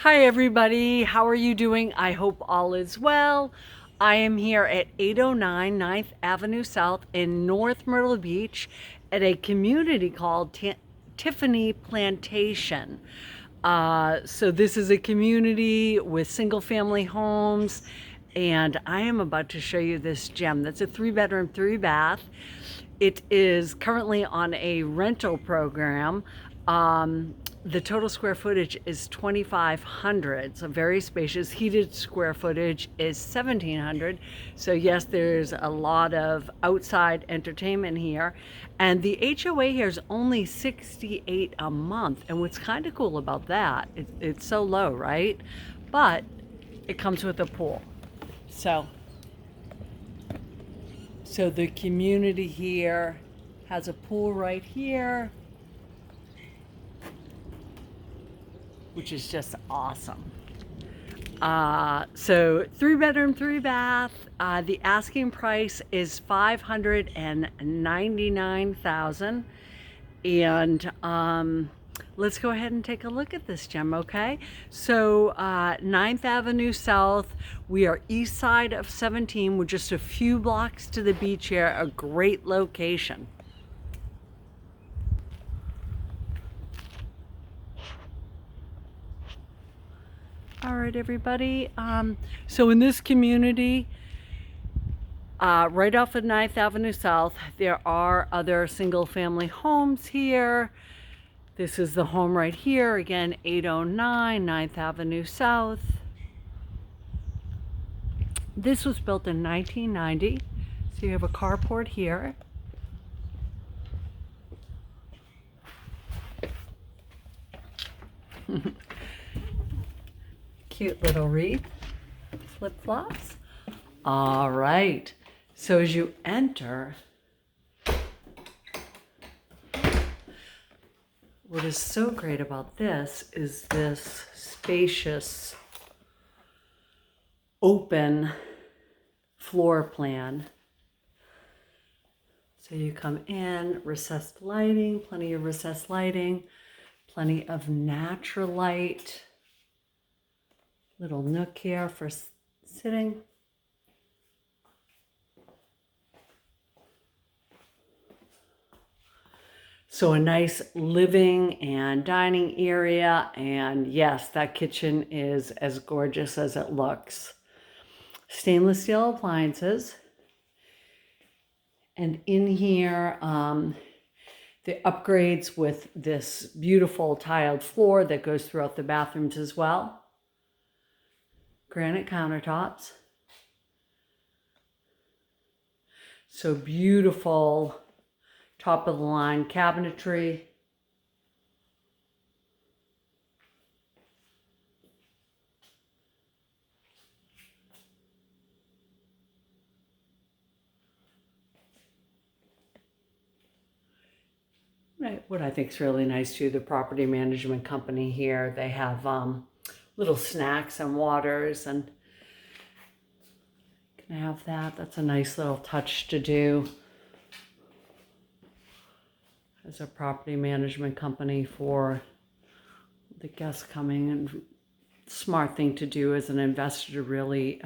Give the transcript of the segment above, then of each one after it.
Hi everybody, how are you doing? I hope all is well. I am here at 809 9th Avenue South in North Myrtle Beach at a community called Tiffany Plantation. So this is a community with single family homes, and I am about to show you this gem. That's a 3-bedroom, 3-bath. It is currently on a rental program. The total square footage is 2,500, so very spacious. Heated square footage is 1,700. So yes, there's a lot of outside entertainment here. And the HOA here is only 68 a month. And what's kind of cool about that, it's so low, right? But it comes with a pool. So the community here has a pool right here, which is just awesome. So 3-bedroom, 3-bath. The asking price is $599,000, and let's go ahead and take a look at this gem, okay? So 9th Avenue South. We are east side of 17. We're just a few blocks to the beach here. A great location. All right, everybody. So in this community, right off of 9th Avenue South, there are other single-family homes here. This is the home right here. Again, 809 9th Avenue South. This was built in 1990. So you have a carport here. Cute little wreath, flip-flops. All right, so as you enter, what is so great about this is this spacious, open floor plan. So you come in, recessed lighting, plenty of recessed lighting, plenty of natural light. Little nook here for sitting. So a nice living and dining area, and yes, that kitchen is as gorgeous as it looks. Stainless steel appliances. And in here, the upgrades with this beautiful tiled floor that goes throughout the bathrooms as well. Granite countertops. So beautiful, top of the line cabinetry. Right, what I think is really nice too, the property management company here, they have little snacks and waters, and can I have that? That's a nice little touch to do as a property management company for the guests coming, and smart thing to do as an investor to really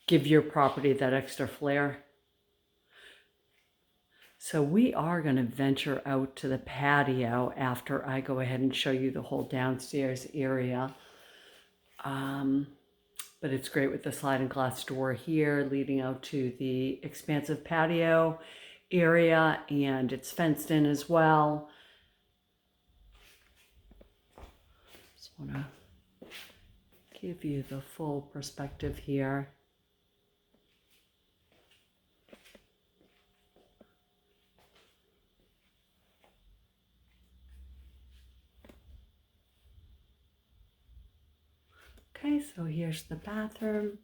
give your property that extra flair. So we are going to venture out to the patio after I go ahead and show you the whole downstairs area. But it's great with the sliding glass door here leading out to the expansive patio area, and it's fenced in as well. Just want to give you the full perspective here. Okay, so here's the bathroom.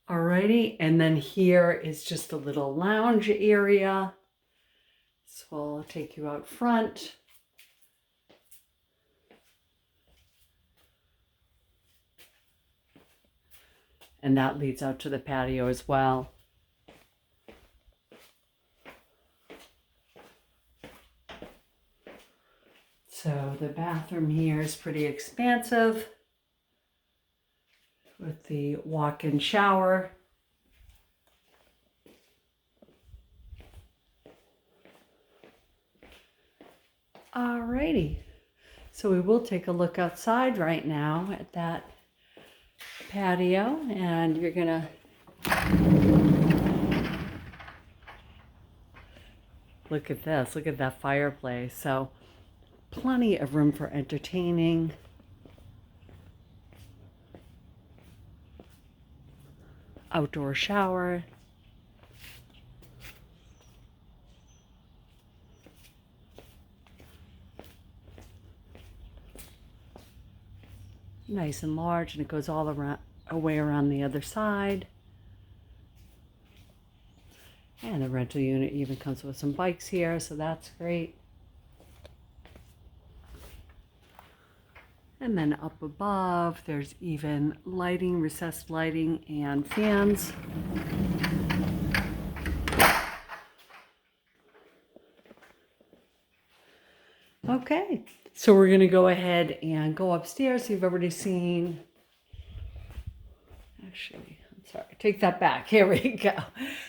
Alrighty, and then here is just a little lounge area. So I'll take you out front. And that leads out to the patio as well. So the bathroom here is pretty expansive with the walk-in shower. Alrighty, so we will take a look outside right now at that patio, and you're gonna look at this, look at that fireplace. So plenty of room for entertaining. Outdoor shower. Nice and large, and it goes all around, away around the other side. And the rental unit even comes with some bikes here, so that's great. And then up above, there's even lighting, recessed lighting, and fans. Okay, so we're gonna go ahead and go upstairs. You've already seen, actually, I'm sorry, take that back. Here we go.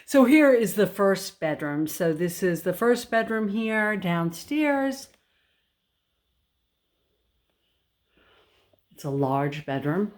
So here is the first bedroom. So this is the first bedroom here downstairs. It's a large bedroom.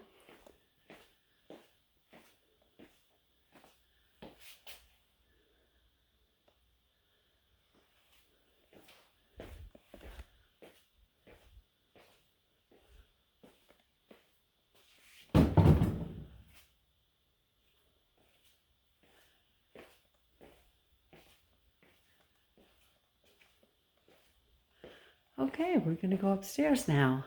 Okay, we're gonna go upstairs now.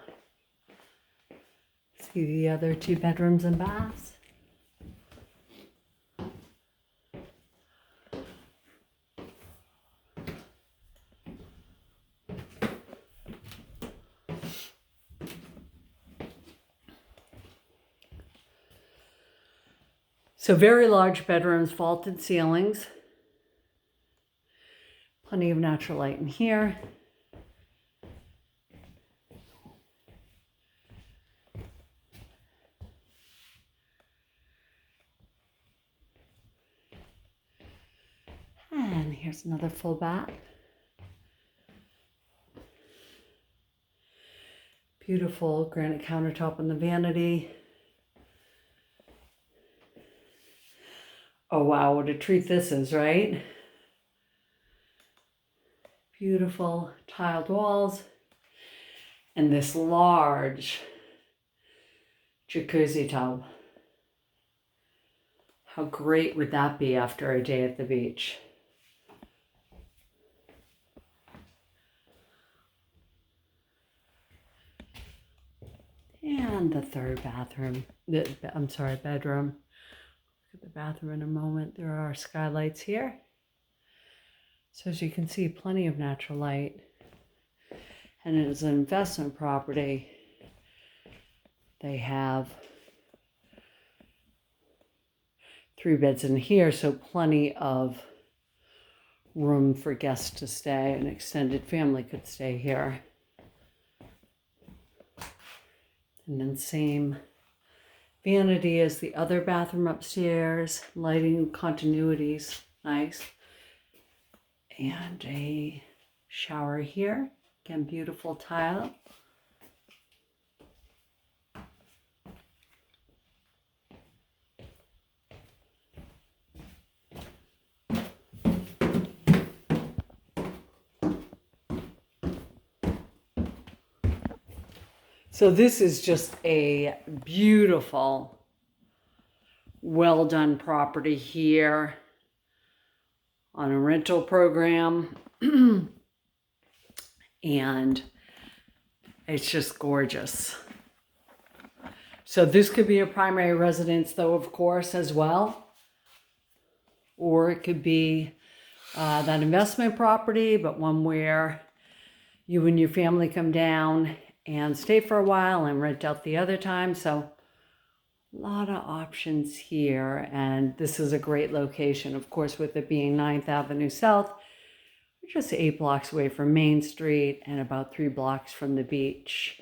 See the other two bedrooms and baths. So very large bedrooms, vaulted ceilings. Plenty of natural light in here. And here's another full bath. Beautiful granite countertop in the vanity. Oh wow, what a treat this is, right? Beautiful tiled walls. And this large jacuzzi tub. How great would that be after a day at the beach? And the third bathroom, bedroom. Look at the bathroom in a moment. There are skylights here. So as you can see, plenty of natural light. And it is an investment property. They have 3 beds in here, so plenty of room for guests to stay. An extended family could stay here. And then same vanity as the other bathroom upstairs. Lighting continuities, nice. And a shower here. Again, beautiful tile. So this is just a beautiful, well done property here on a rental program. And it's just gorgeous. So this could be a primary residence though, of course, as well. Or it could be that investment property, but one where you and your family come down and stay for a while and rent out the other time. So a lot of options here. And this is a great location, of course, with it being 9th Avenue South, just 8 blocks away from Main Street and about 3 blocks from the beach.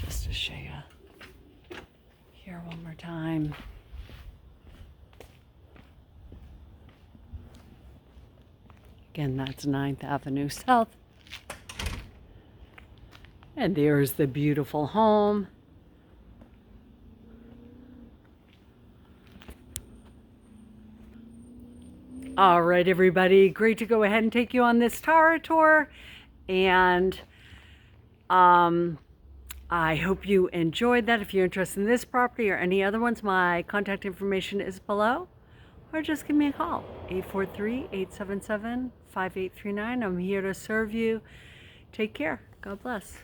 Just to show you here one more time. Again, that's 9th Avenue South. And there's the beautiful home. All right, everybody, great to go ahead and take you on this tower tour. And I hope you enjoyed that. If you're interested in this property or any other ones, my contact information is below. Or just give me a call, 843-877-5839. I'm here to serve you. Take care. God bless.